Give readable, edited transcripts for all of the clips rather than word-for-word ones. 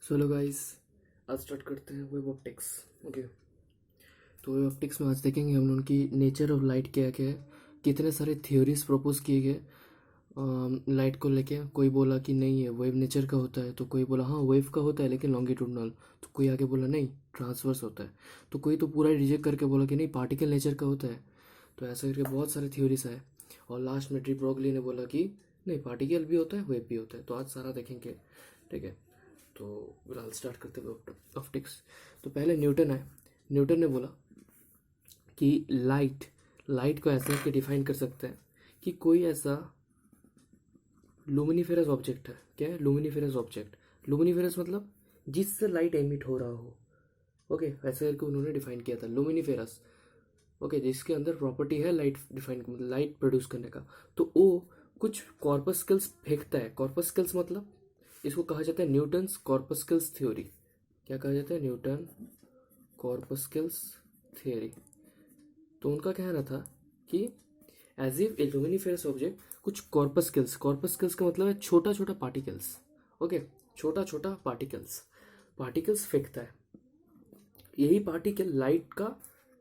Hello guys, आज start करते हैं वेब ऑप्टिक्स। ओके, तो वेब ऑप्टिक्स में आज देखेंगे हम लोग की नेचर ऑफ लाइट क्या क्या है। कितने सारे थ्योरीज प्रपोज किए गए लाइट को लेके। कोई बोला कि नहीं है वेव नेचर का होता है, तो कोई बोला हाँ वेव का होता है लेकिन लॉन्गिट्यूडनल, तो कोई आगे बोला नहीं ट्रांसवर्स होता है, तो कोई तो पूरा रिजेक्ट करके बोला कि नहीं पार्टिकल नेचर का होता है। तो ऐसा करके बहुत सारे थ्योरीज आए और लास्ट में डी ब्रोगली ने बोला कि नहीं पार्टिकल भी होता है वेव भी होता है। तो आज सारा देखेंगे, ठीक है। तो फिलहाल स्टार्ट करते हैं ऑप्टिक्स। तो पहले न्यूटन है। न्यूटन ने बोला कि लाइट लाइट को ऐसे करके डिफाइन कर सकते हैं कि कोई ऐसा लुमिनिफेरस ऑब्जेक्ट है। क्या है लुमिनिफेरस ऑब्जेक्ट? लुमिनिफेरस मतलब जिससे लाइट एमिट हो रहा हो। ओके, ऐसे करके उन्होंने डिफाइन किया था लुमिनिफेरस। ओके, जिसके अंदर प्रॉपर्टी है लाइट डिफाइन मतलब लाइट प्रोड्यूस करने का। तो वो कुछ कॉर्पस्कल्स फेंकता है। कॉर्पस्कल्स मतलब इसको कहा जाता है न्यूटन्स कॉर्पस्कल्स थ्योरी। क्या कहा जाता है? Newton corpuscles theory. तो उनका कहना था कि as if a luminiferous object कुछ कॉर्पस्कल्स, कॉर्पस्कल्स का मतलब है छोटा छोटा पार्टिकल्स। ओके, छोटा छोटा पार्टिकल्स पार्टिकल्स फेंकता है। यही पार्टिकल लाइट का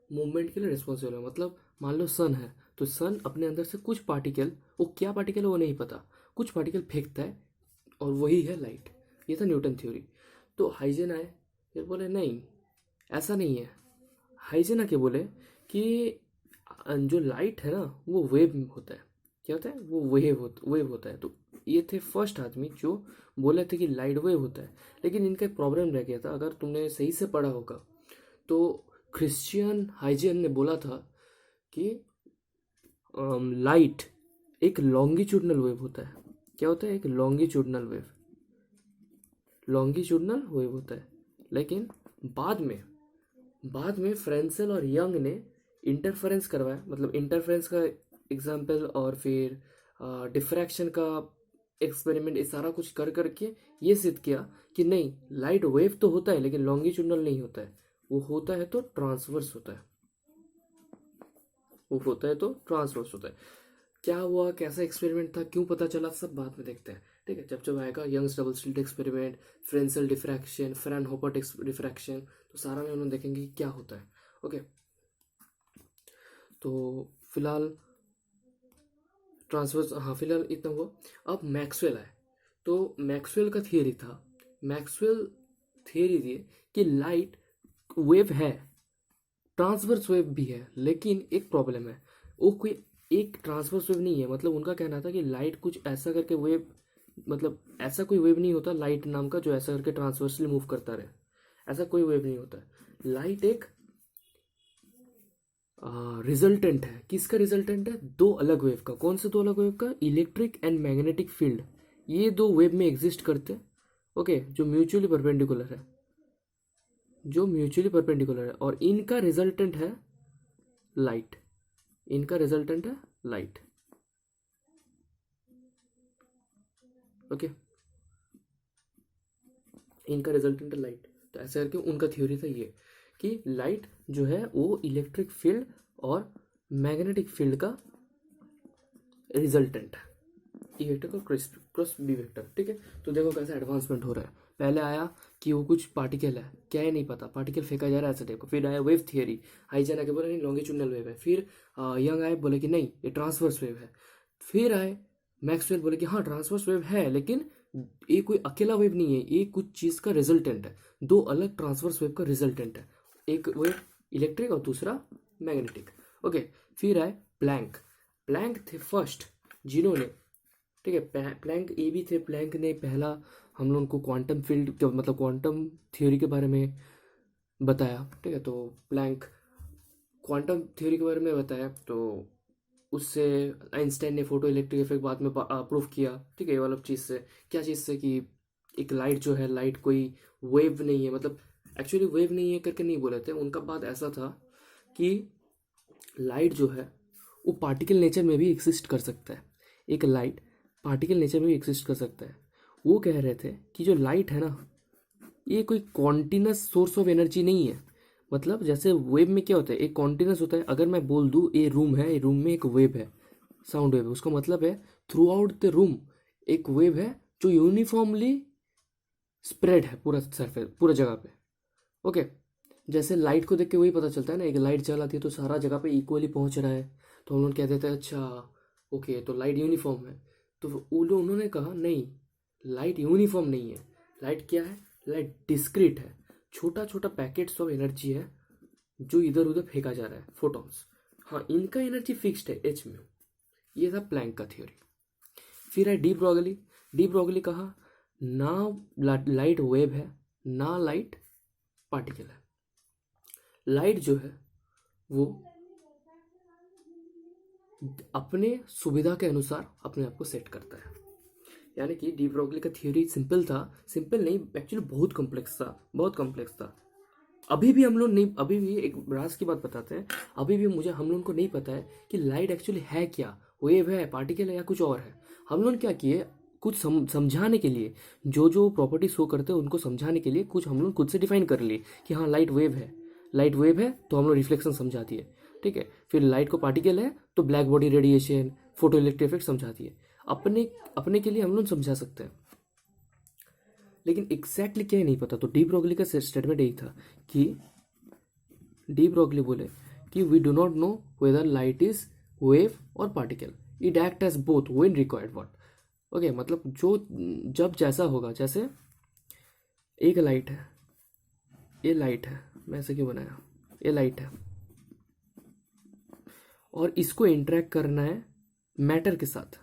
मूवमेंट के लिए रिस्पॉन्सिबल है। मतलब मान लो सन है, तो सन अपने अंदर से कुछ पार्टिकल, वो क्या पार्टिकल है वो नहीं पता, कुछ पार्टिकल फेंकता है और वही है लाइट। ये था न्यूटन थ्योरी। तो हाइजेन आए, फिर बोले नहीं ऐसा नहीं है। हाइजेन आके बोले कि जो लाइट है ना वो वेव होता है। क्या होता है? वो वेव होता है। तो ये थे फर्स्ट आदमी जो बोले थे कि लाइट वेव होता है। लेकिन इनका एक प्रॉब्लम रह गया था, अगर तुमने सही से पढ़ा होगा तो क्रिश्चियन हाइजेन ने बोला था कि लाइट एक लॉन्गिट्यूडनल वेव होता है। क्या होता है? एक लॉन्गिट्यूडनल वेव होता है। लेकिन बाद में फ्रेंसेल और यंग ने इंटरफेरेंस करवाया। मतलब इंटरफेरेंस का एग्जाम्पल और फिर डिफ्रैक्शन का एक्सपेरिमेंट, ये सारा कुछ कर करके ये सिद्ध किया कि नहीं लाइट वेव तो होता है लेकिन लॉन्गिट्यूडनल नहीं होता है। वो होता है तो ट्रांसवर्स होता है। वो होता है तो ट्रांसवर्स होता है। क्या हुआ, कैसा एक्सपेरिमेंट था, क्यों पता चला, सब बाद में देखते हैं, ठीक है। जब जब आएगा Young's double slit experiment, Fresnel diffraction, Fraunhofer diffraction, तो सारा में हम देखेंगे कि क्या होता है। ओके, तो फिलहाल ट्रांसवर्स, हाँ फिलहाल इतना हुआ। अब मैक्सवेल आए। तो मैक्सवेल का थियरी था, मैक्सवेल थियरी दिए कि लाइट वेव है, ट्रांसवर्स वेव भी है, लेकिन एक प्रॉब्लम है, वो कोई एक ट्रांसवर्स वेव नहीं है। मतलब उनका कहना था कि लाइट कुछ ऐसा करके वेव, मतलब ऐसा कोई वेव नहीं होता लाइट नाम का जो ऐसा करके ट्रांसवर्सली मूव करता रहे। ऐसा कोई वेव नहीं होता है। लाइट एक रिजल्टेंट है। किसका रिजल्टेंट है? दो अलग वेव का। कौन से दो अलग वेव का? Electric and magnetic field. ये दो वेव में एग्जिस्ट करते हैं। ओके, जो म्यूचुअली परपेंडिकुलर है, और इनका रिजल्टेंट है लाइट। इनका रिजल्टेंट है लाइट। ओके, इनका रिजल्टेंट है लाइट। तो ऐसे करके उनका थ्योरी था ये कि लाइट जो है वो इलेक्ट्रिक फील्ड और मैग्नेटिक फील्ड का रिजल्टेंट है। ई वेक्टर का क्रॉस बी वेक्टर, ठीक है। तो देखो कैसे एडवांसमेंट हो रहा है। पहले आया कि वो कुछ पार्टिकल है, क्या है नहीं पता, पार्टिकल फेंका जा रहा है ऐसे टाइप का। फिर आया वेव थियरी, हाइजन आके बोले नहीं लॉन्गिट्यूडनल वेव है। फिर यंग आए बोले कि नहीं ये ट्रांसवर्स वेव है। फिर आए मैक्सवेल बोले कि हाँ ट्रांसवर्स वेव है लेकिन ये कोई अकेला वेव नहीं है, ये कुछ चीज़ का रिजल्टेंट है। दो अलग ट्रांसवर्स वेव का रिजल्टेंट है, एक वेव इलेक्ट्रिक और दूसरा मैग्नेटिक। ओके, फिर आए प्लैंक। प्लैंक थे फर्स्ट जिन्होंने, ठीक है, प्लैंक ये भी थे। प्लैंक ने पहला हम लोग को क्वांटम फील्ड मतलब क्वांटम थ्योरी के बारे में बताया, ठीक है। तो प्लैंक क्वांटम थ्योरी के बारे में बताया, तो उससे आइंस्टाइन ने फोटो इलेक्ट्रिक इफेक्ट बाद में प्रूव किया, ठीक है। ये वाला चीज़ से, क्या चीज़ से कि एक लाइट जो है, लाइट कोई वेव नहीं है, मतलब एक्चुअली वेव नहीं है करके नहीं बोले थे। उनका बात ऐसा था कि लाइट जो है वो पार्टिकल नेचर में भी एग्जिस्ट कर सकता है। एक लाइट पार्टिकल नेचर में भी एग्जिस्ट कर सकता है। वो कह रहे थे कि जो लाइट है ना ये कोई कॉन्टिन्यूस सोर्स ऑफ एनर्जी नहीं है। मतलब जैसे वेव में क्या होता है, एक कॉन्टिन्यूस होता है। अगर मैं बोल दूँ ये रूम है, ये रूम में एक वेव है, साउंड वेव, उसका मतलब है थ्रू आउट द रूम एक वेव है जो यूनिफॉर्मली स्प्रेड है पूरा सरफेस, पूरा जगह पे। ओके, जैसे लाइट को देख के वही पता चलता है ना, एक लाइट जल आती है तो सारा जगह पे इक्वली पहुंच रहा है, तो हम लोग कह देते हैं अच्छा ओके तो लाइट यूनिफॉर्म है। तो उन्होंने कहा नहीं, लाइट यूनिफॉर्म नहीं है। लाइट क्या है? लाइट डिस्क्रीट है, छोटा छोटा पैकेट्स ऑफ एनर्जी है जो इधर उधर फेंका जा रहा है, फोटॉन्स। हाँ, इनका एनर्जी फिक्स्ड है एच म्यू। ये था प्लैंक का थ्योरी। फिर है डी ब्रॉगली। डी ब्रॉगली कहा ना लाइट वेव है ना लाइट पार्टिकल है। लाइट जो है वो अपने सुविधा के अनुसार अपने आप को सेट करता है। यानी कि डी ब्रॉगली का थ्योरी सिंपल था, सिंपल नहीं एक्चुअली बहुत कॉम्प्लेक्स था, बहुत कॉम्प्लेक्स था। अभी भी हम लोग नहीं, अभी भी एक राज की बात बताते हैं, अभी भी मुझे हम लोगों को नहीं पता है कि लाइट एक्चुअली है क्या, वेव है, पार्टिकल है या कुछ और है। हम लोग क्या किए, कुछ समझाने के लिए जो जो प्रॉपर्टी शो करते हैं उनको समझाने के लिए कुछ हम लोग खुद से डिफाइन कर लिए कि हाँ लाइट वेव है, लाइट वेव है तो हम लोग रिफ्लेक्शन समझा दिए, ठीक है। फिर लाइट को पार्टिकल है तो black body radiation, photo electric effect समझा दिए। अपने अपने के लिए हम लोग समझा सकते हैं, लेकिन एग्जैक्टली क्या है नहीं पता। तो डी ब्रॉगली का स्टेटमेंट यही था कि डी ब्रॉगली बोले कि we do not know whether light is wave और particle, it act as both when required what. Okay, मतलब जो जब जैसा होगा, जैसे एक लाइट है, ये लाइट है, मैं ऐसे क्यों बनाया, ये लाइट है और इसको इंटरेक्ट करना है मैटर के साथ,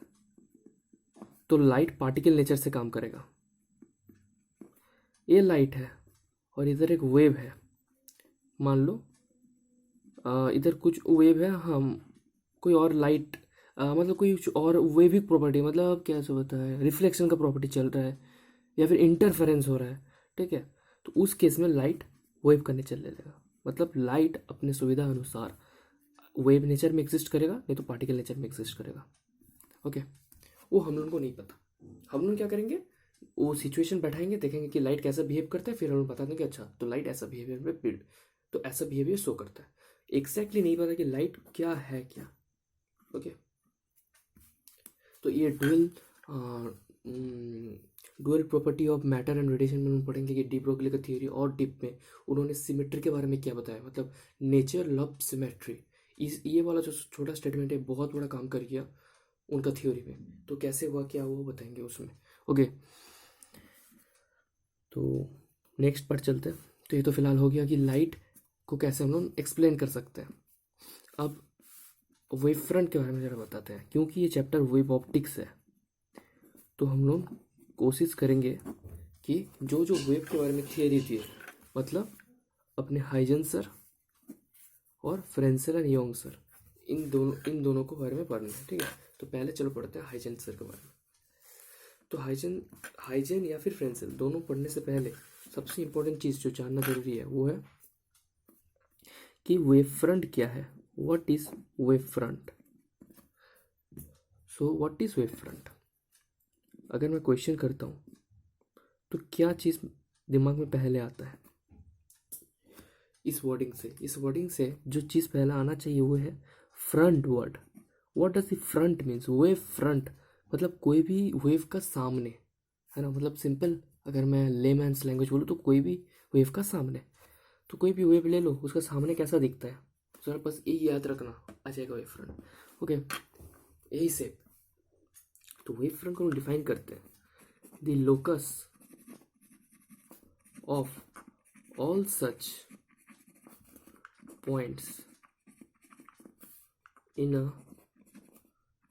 तो लाइट पार्टिकल नेचर से काम करेगा। ये लाइट है और इधर एक वेव है, मान लो इधर कुछ वेव है, हम कोई और लाइट मतलब कोई कुछ और वेविक प्रॉपर्टी, मतलब क्या से होता है, रिफ्लेक्शन का प्रॉपर्टी चल रहा है या फिर इंटरफेरेंस हो रहा है, ठीक है। तो उस केस में लाइट वेव का नेचर ले लेगा। मतलब लाइट अपने सुविधा अनुसार वेव नेचर में एग्जिस्ट करेगा, नहीं तो पार्टिकल नेचर में एग्जिस्ट करेगा। ओके, वो हम लोगों को नहीं पता। हम लोग क्या करेंगे, वो सिचुएशन बैठाएंगे, देखेंगे कि लाइट कैसा बिहेव करता है, फिर हम लोग बता देंगे अच्छा तो लाइट ऐसा बिहेवियर में बिल्ड, तो ऐसा बिहेवियर शो करता है। एग्जैक्टली नहीं पता कि लाइट क्या है क्या। ओके, तो ये dual property of matter and radiation में हम पढ़ेंगे कि डी ब्रोगली का थ्योरी, और डिप में उन्होंने सिमेट्री के बारे में क्या बताया, मतलब नेचर लव सिमेट्री। इस ये वाला जो छोटा स्टेटमेंट है बहुत बड़ा काम कर गया उनका थ्योरी में, तो कैसे हुआ क्या वो बताएंगे उसमें। ओके, तो नेक्स्ट पार्ट चलते हैं। तो ये तो फिलहाल हो गया कि लाइट को कैसे हम लोग एक्सप्लेन कर सकते हैं। अब वेव फ्रंट के बारे में ज़रा बताते हैं, क्योंकि ये चैप्टर वेव ऑप्टिक्स है, तो हम लोग कोशिश करेंगे कि जो जो वेव के बारे में थियरी थी, मतलब अपने हाइजन सर और फ्रेंसेल एंड योंग सर, इन दोनों को बारे में पढ़ना है, ठीक है। तो पहले चलो पढ़ते हैं हाइजन सर के बारे में। तो हाइजन या फिर फ्रेंसेल दोनों पढ़ने से पहले सबसे इम्पोर्टेंट चीज़ जो जानना जरूरी है वो है कि वेव फ्रंट क्या है, what is wave front. So what is wave front, अगर मैं क्वेश्चन करता हूँ तो क्या चीज़ दिमाग में पहले आता है। इस वर्डिंग से जो चीज़ पहले आना चाहिए वो है front word. What does the front means, wave front मतलब कोई भी वेव का सामने, है ना। मतलब सिंपल अगर मैं लेमैन्स लैंग्वेज बोलूँ तो कोई भी वेव का सामने, तो कोई भी वेव ले लो उसका सामने कैसा दिखता है, सर बस यही याद रखना, आ जाएगा वेव फ्रंट। ओके, यही से तो वेव फ्रंट को हम डिफाइन करते हैं, the locus of all such points in a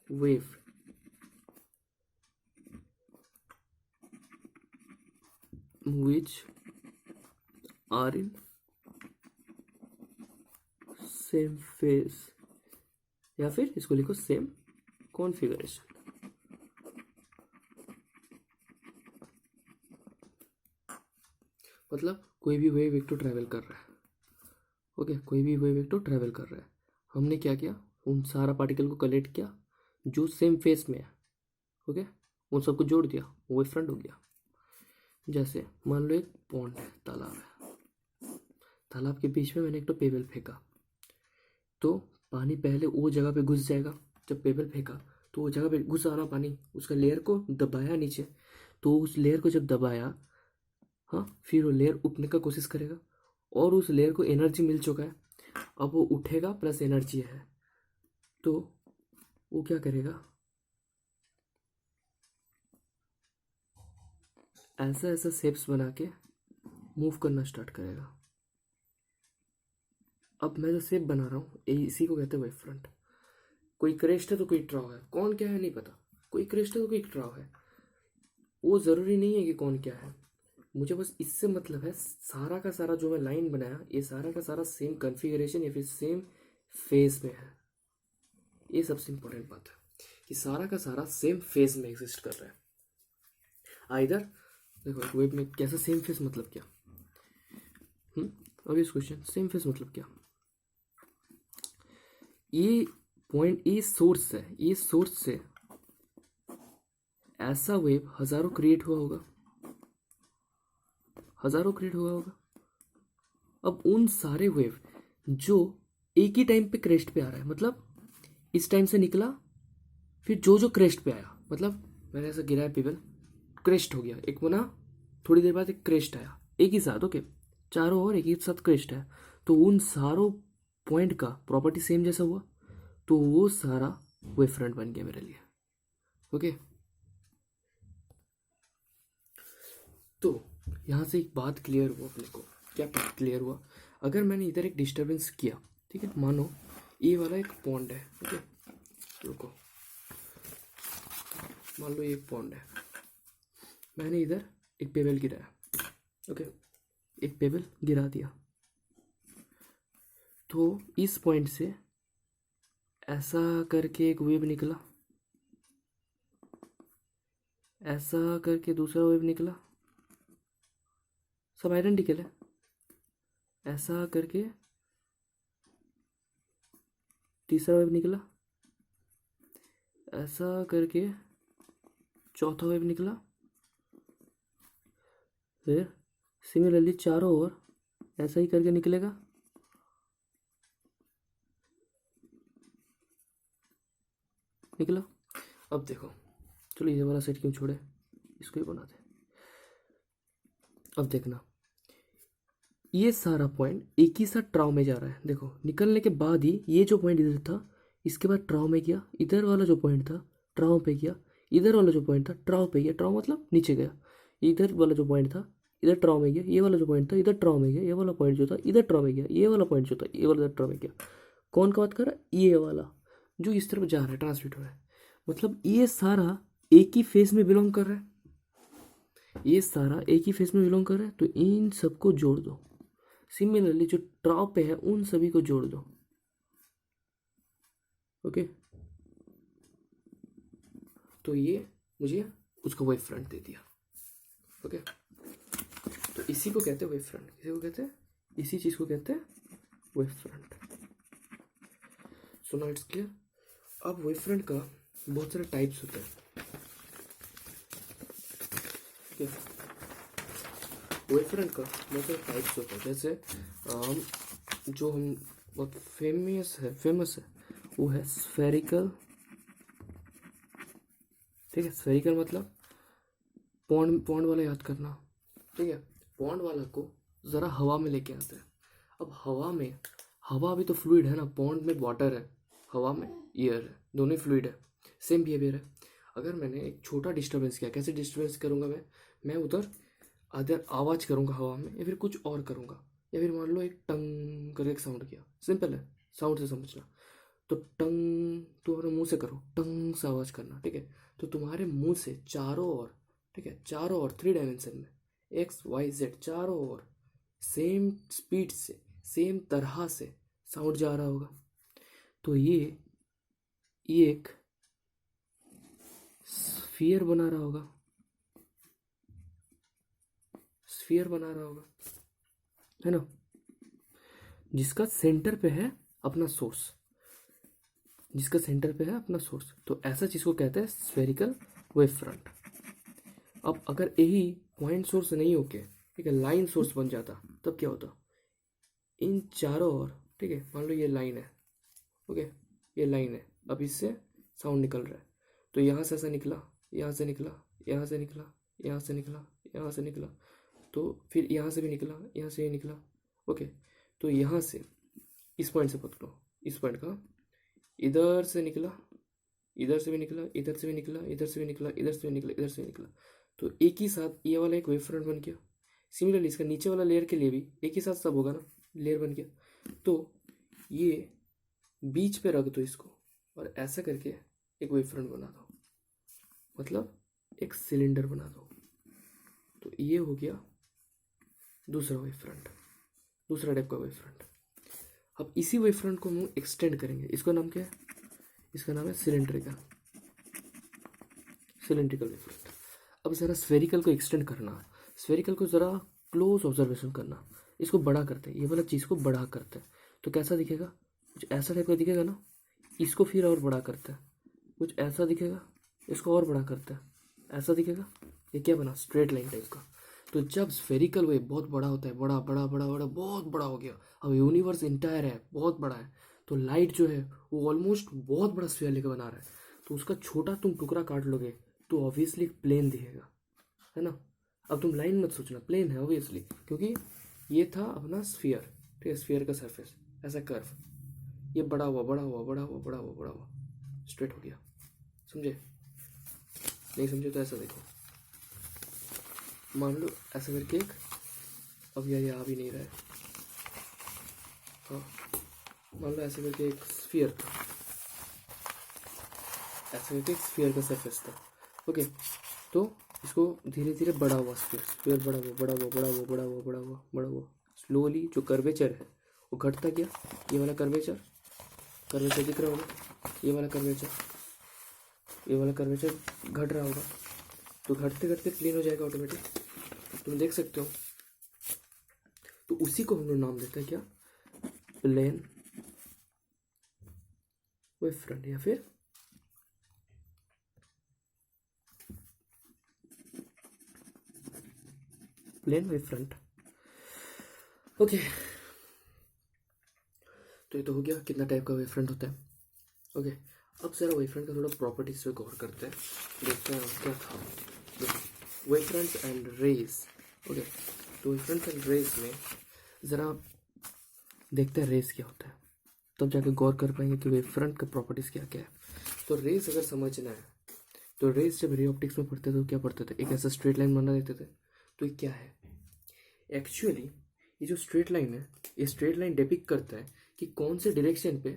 wave which are in same phase, या फिर इसको लिखो सेम कॉन्फ़िगरेशन। मतलब कोई भी वेव एक तो ट्रैवल कर रहा है, ओके, कोई भी वेव एक तो ट्रैवल कर रहा है, हमने क्या किया, उन सारा पार्टिकल को कलेक्ट किया जो सेम फेस में है, ओके, उन सबको जोड़ दिया, वेव फ्रंट हो गया। जैसे मान लो एक पॉन्ड है, तालाब है, तालाब के बीच में मैंने एक तो पेबल फेंका, तो पानी पहले वो जगह पे घुस जाएगा, जब पेबल फेंका तो वो जगह पे घुस आना पानी, उसका लेयर को दबाया नीचे, तो उस लेयर को जब दबाया हाँ, फिर वो लेयर उठने का कोशिश करेगा और उस लेयर को एनर्जी मिल चुका है, अब वो उठेगा प्लस एनर्जी है, तो वो क्या करेगा, ऐसा ऐसा शेप्स बना के मूव करना स्टार्ट करेगा। अब मैं जो शेप बना रहा हूँ इसी को कहते हैं वेव फ्रंट। कोई क्रेस्ट है तो कोई ट्राउ है, कौन क्या है नहीं पता, कोई क्रेस्ट है तो कोई ट्राउ है, वो ज़रूरी नहीं है कि कौन क्या है, मुझे बस इससे मतलब है सारा का सारा जो मैं लाइन बनाया ये सारा का सारा सेम कॉन्फ़िगरेशन या फिर सेम फेज में है। ये सबसे इम्पोर्टेंट बात है कि सारा का सारा सेम फेज में एग्जिस्ट कर रहा है। आइदर देखो एक वेब में कैसा सेम फेज मतलब क्या, अब इस क्वेश्चन सेम फेज मतलब क्या, ये पॉइंट ये सोर्स है, ये सोर्स से ऐसा वेव हजारों क्रिएट हुआ होगा, हजारों क्रिएट हुआ होगा। अब उन सारे वेव जो एक ही टाइम पे क्रेस्ट पे आ रहा है, मतलब इस टाइम से निकला फिर जो जो क्रेस्ट पे आया, मतलब मैंने ऐसा गिराया पेबल, क्रेस्ट हो गया, एक बना, थोड़ी देर बाद एक क्रेस्ट आया एक ही साथ, ओके, चारों ओर एक ही साथ क्रेस्ट है, तो उन सारों पॉइंट का प्रॉपर्टी सेम जैसा हुआ, तो वो सारा वेव फ्रंट बन गया मेरे लिए। ओके, तो यहाँ से एक बात क्लियर हुआ अपने को, क्या बात क्लियर हुआ, अगर मैंने इधर एक डिस्टर्बेंस किया, ठीक है, मानो ये वाला एक पॉन्ड है, ओके, रुको, मान लो ये एक पॉन्ड है, मैंने इधर एक पेबल गिराया, ओके, एक पेबल गिरा दिया, तो इस पॉइंट से ऐसा करके एक वेव निकला, ऐसा करके दूसरा वेव निकला, सब आइडेंटिकल है, ऐसा करके तीसरा वेव निकला, ऐसा करके चौथा वेव निकला, फिर सिमिलरली चारों ओर ऐसा ही करके निकलेगा, निकला। अब देखो, चलो ये वाला सेट क्यों छोड़े, इसको ही बना दे। अब देखना, ये सारा पॉइंट एक ही साथ ट्राउ में जा रहा है, देखो निकलने के बाद ही ये जो पॉइंट इधर था इसके बाद ट्राउ में गया, इधर वाला जो पॉइंट था ट्राउ पे गया, इधर वाला जो पॉइंट था ट्राउ पे गया, ट्राउ मतलब नीचे गया, इधर वाला जो पॉइंट था इधर ट्राउ में गया, ये वाला जो पॉइंट था इधर ट्राउ में गया, ये वाला पॉइंट जो था इधर ट्राउ में गया, ये वाला पॉइंट जो था ये वाला इधर ट्राउ में गया। कौन का बात कर रहा है, ये वाला जो इस तरफ जा रहा है, ट्रांसमिट हो रहा है, मतलब ये सारा एक ही फेस में बिलोंग कर रहा है, ये सारा एक ही फेस में बिलोंग कर रहा है, तो इन सबको जोड़ दो, सिमिलरली जो ट्राउ पे है उन सभी को जोड़ दो, ओके, तो ये मुझे उसका वेव फ्रंट दे दिया, ओके, तो इसी को कहते हैं वेव फ्रंट, इसी को कहते हैं, इसी चीज को कहते हैं wave front. So now it's clear. अब वेव फ्रंट का बहुत सारे टाइप्स होते हैं, ठीक है, वेव फ्रंट का बहुत सारे टाइप्स होते हैं, जैसे जो हम बहुत फेमस है वो है स्फेरिकल, ठीक है, स्फेरिकल मतलब पॉन्ड वाला याद करना, ठीक है, पॉन्ड वाला को ज़रा हवा में लेके आते हैं। अब हवा भी तो फ्लूइड है ना, पॉन्ड में वाटर है, हवा में एयर है, दोनों फ्लूइड है, सेम बिहेवियर है। अगर मैंने एक छोटा डिस्टर्बेंस किया, कैसे डिस्टर्बेंस करूँगा मैं उधर अदर आवाज़ करूँगा हवा में, या फिर कुछ और करूँगा, या फिर मान लो एक टंग करके एक साउंड किया, सिंपल है, साउंड से समझना, तो टंग तुम्हारे मुंह से करो, टंग से आवाज़ करना, ठीक है, तो तुम्हारे मुंह से चारों ओर, ठीक है, चारों ओर 3 डायमेंशन में XYZ चारों ओर सेम स्पीड से सेम तरह से साउंड जा रहा होगा, तो ये एक स्फीयर बना रहा होगा, स्फीयर बना रहा होगा, है ना, जिसका सेंटर पे है अपना सोर्स, जिसका सेंटर पे है अपना सोर्स, तो ऐसा चीज को कहते हैं स्फेरिकल वेव फ्रंट। अब अगर यही पॉइंट सोर्स नहीं होके, ठीक है, लाइन सोर्स बन जाता, तब क्या होता, इन चारों ओर, ठीक है, मान लो ये लाइन है, ओके, ये लाइन है, अब इससे साउंड निकल रहा है, तो यहाँ से ऐसा निकला, यहाँ से निकला, यहाँ से निकला, यहाँ से निकला, यहाँ से निकला, तो फिर यहाँ से भी निकला, यहाँ से ये निकला। ओके, तो यहाँ से इस पॉइंट से पकड़ो, इस पॉइंट का इधर से निकला, इधर से भी निकला, इधर से भी निकला, इधर से भी निकला, इधर से भी निकला, इधर से भी निकला। तो एक ही साथ ये वाला एक वेव फ्रंट बन गया। सिमिलरली इसका नीचे वाला लेयर के लिए भी एक ही साथ सब होगा ना, लेयर बन गया। तो ये बीच पे रख दो इसको और ऐसा करके एक वेव फ्रंट बना दो, मतलब एक सिलेंडर बना दो। तो ये हो गया दूसरा वेव फ्रंट, दूसरा टाइप का वेव फ्रंट। अब इसी वेव फ्रंट को हम एक्सटेंड करेंगे। इसका नाम क्या है? इसका नाम है सिलेंड्रिकल, सिलेंड्रिकल वेव फ्रंट। अब ज़रा स्फेरिकल को एक्सटेंड करना, स्फेरिकल को ज़रा क्लोज ऑब्जर्वेशन करना। इसको बड़ा करते हैं, ये वाला चीज़ को बड़ा करते हैं। तो कैसा दिखेगा? कुछ ऐसा टाइप का दिखेगा ना। इसको फिर और बड़ा करते हैं, कुछ ऐसा दिखेगा। इसको और बड़ा करते हैं, ऐसा दिखेगा। ये क्या बना? स्ट्रेट लाइन टाइप का। तो जब स्फेरिकल वेव बहुत बड़ा होता है, बड़ा बड़ा बड़ा बड़ा बहुत बड़ा हो गया, अब यूनिवर्स इंटायर है, बहुत बड़ा है, तो लाइट जो है वो ऑलमोस्ट बहुत बड़ा स्फीयर लेकर बना रहा है। तो उसका छोटा तुम टुकड़ा काट लोगे तो ऑब्वियसली एक प्लेन दिखेगा, है ना। अब तुम लाइन मत सोचना, प्लेन है ऑब्वियसली, क्योंकि ये था अपना स्फीयर, ठीक है, स्फीयर का सरफेस ऐसा कर्व। ये बड़ा हुआ बड़ा हुआ बड़ा हुआ बड़ा हुआ बड़ा हुआ, स्ट्रेट हो गया। समझे? नहीं समझे तो ऐसा देखो, मान लो ऐसा करके एक, अब यार ये आ भी नहीं रहा है, हाँ, मान लो ऐसे करके एक स्फीयर था, ऐसे करके एक स्फीयर का सरफेस था। ओके, तो इसको धीरे धीरे बड़ा हुआ, स्फीयर बड़ा हुआ बड़ा हुआ बड़ा हुआ बड़ा हुआ बड़ा हुआ बड़ा हुआ। स्लोली जो कर्वेचर है वो घटता गया। ये वाला कर्वेचर, कर्वेचर दिख रहा होगा, ये वाला कर्वेचर, ये वाला कर्वेचर घट रहा होगा। तो घटते घटते प्लेन हो जाएगा ऑटोमेटिक, तुम देख सकते हो। तो उसी को हम लोग नाम देते हैं क्या? प्लेन वेव फ्रंट, या फिर प्लेन वेव फ्रंट। ओके, तो ये तो हो गया कितना टाइप का वेव फ्रंट होता है। ओके, अब जरा वेव फ्रंट का थोड़ा प्रॉपर्टीज पे गौर करते हैं, देखते हैं क्या था। Wave front and rays. Okay, तो वेव फ्रंट एंड रेज में ज़रा देखते हैं रेस क्या होता है, तब जाके गौर कर पाएंगे कि वेव फ्रंट का प्रॉपर्टीज़ क्या क्या है। तो रेस अगर समझना है तो रेस जब रे ऑप्टिक्स में पढ़ते थे तो क्या पढ़ते थे? एक ऐसा स्ट्रेट लाइन बना देते थे। तो ये क्या है? एक्चुअली ये जो स्ट्रेट लाइन है, ये स्ट्रेट लाइन डिपिक्ट करता है कि कौन से डायरेक्शन पे,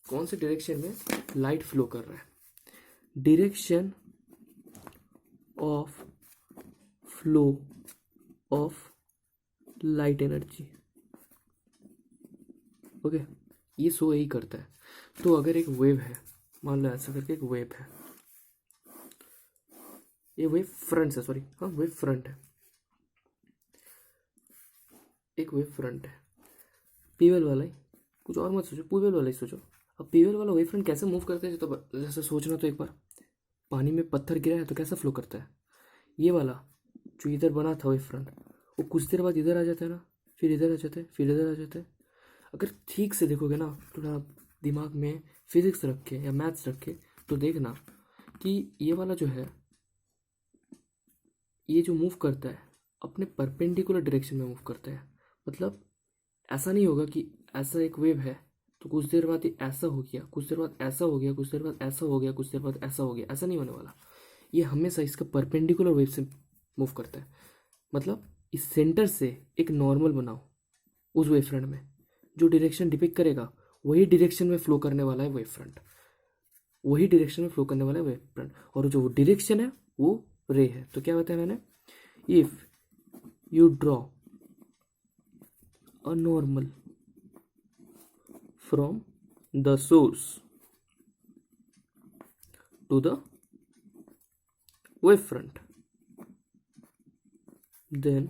कौन से डायरेक्शन में लाइट फ्लो कर रहा है। Direction of flow of light energy. Okay, ये शो यही करता है। तो अगर एक वेव है, मान लो ऐसा करके एक वेव है, ये वेव फ्रंट है, सॉरी हाँ वेव फ्रंट है, एक वेव फ्रंट है पीवेल वाला ही, कुछ और मत सोचो, पीवेल वाला ही सोचो। अब पीवेल वाला वेव फ्रंट कैसे मूव करता है तो जैसे सोचना, तो एक बार पानी में पत्थर गिरा है तो कैसा फ्लो करता है? ये वाला जो इधर बना था वेव फ्रंट, वो कुछ देर बाद इधर आ जाता है ना, फिर इधर आ जाता है, फिर इधर आ जाता है। अगर ठीक से देखोगे ना, थोड़ा दिमाग में फिजिक्स रख के या मैथ्स रख के, तो देखना कि ये वाला जो है, ये जो मूव करता है अपने परपेंडिकुलर डायरेक्शन में मूव करता है। मतलब ऐसा नहीं होगा कि ऐसा एक वेव है तो कुछ देर बाद ये ऐसा हो गया, कुछ देर बाद ऐसा हो गया, कुछ देर बाद ऐसा हो गया, कुछ देर बाद ऐसा हो गया, ऐसा नहीं होने वाला। ये हमेशा इसका परपेंडिकुलर वेव से मूव करता है। मतलब इस सेंटर से एक नॉर्मल बनाओ उस वेव फ्रंट में, जो डायरेक्शन डिपिक्ट करेगा वही डायरेक्शन में फ्लो करने वाला है वेव फ्रंट, वही डायरेक्शन में फ्लो करने वाला है वेव फ्रंट, और जो डायरेक्शन है वो रे है। तो क्या बताया मैंने? If you draw a normal from the source to the wave front, then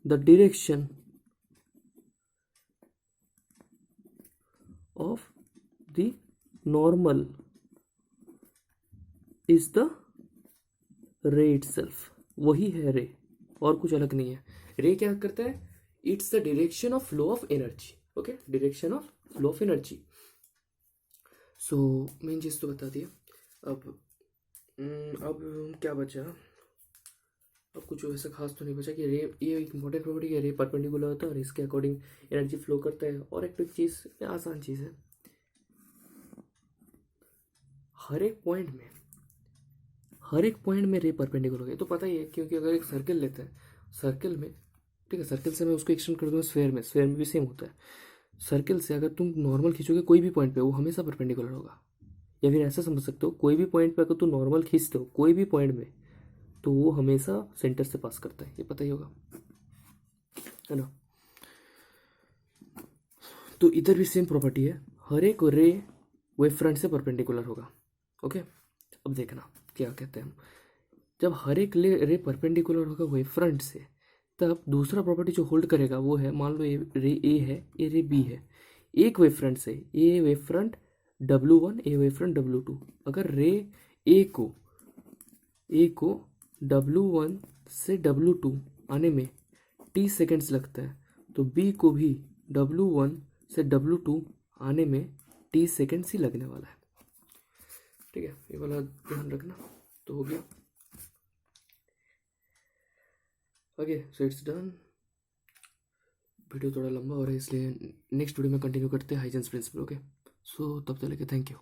the direction of the normal is the ray itself। वही है रे, और कुछ अलग नहीं है। रे क्या करता है? It's the direction of flow of energy. Okay, direction of flow of energy. So main चीज़ तो बता दिया। अब क्या बचा? अब कुछ वैसा खास तो नहीं बचा कि रे, ये एक इम्पोर्टेंट प्रॉपर्टी है, रे परपेंडिकुलर होता है और इसके अकॉर्डिंग एनर्जी फ्लो करता है। और एक चीज़, आसान चीज़ है, हर एक पॉइंट में रे परपेंडिकुलर है, तो पता ही है, क्योंकि अगर एक सर्कल लेते हैं, सर्कल में, ठीक है, सर्कल से मैं उसको एक्सटेंड कर दूंगा स्फेयर में भी सेम होता है। सर्कल से अगर तुम नॉर्मल खींचोगे कोई भी पॉइंट पे, वो हमेशा परपेंडिकुलर होगा। या फिर ऐसा समझ सकते हो, कोई भी पॉइंट पे अगर तुम नॉर्मल खींचते हो कोई भी पॉइंट में, तो वो हमेशा सेंटर से पास करता है, ये पता ही होगा, है ना। तो इधर भी सेम प्रॉपर्टी है, हर एक रे वेव फ्रंट से परपेंडिकुलर होगा। ओके, अब देखना क्या कहते हैं हम, जब हर एक रे परपेंडिकुलर होगा वेव फ्रंट से, तब दूसरा प्रॉपर्टी जो होल्ड करेगा वो है, मान लो ये रे ए है, ये रे बी है, एक वेव फ्रंट से, ए वेव फ्रंट W1, ए वेव फ्रंट W2, अगर रे ए को W1 से W2 आने में t सेकेंड्स लगता है, तो बी को भी W1 से W2 आने में t सेकेंड्स ही लगने वाला है। ठीक है, ये वाला ध्यान रखना। तो हो गया। Okay, so it's done. Video थोड़ा लंबा हो रहा है, इसलिए नेक्स्ट वीडियो में कंटिन्यू करते हैं हाइजेंस प्रिंसिपल। ओके, सो तब तक लेके थैंक यू।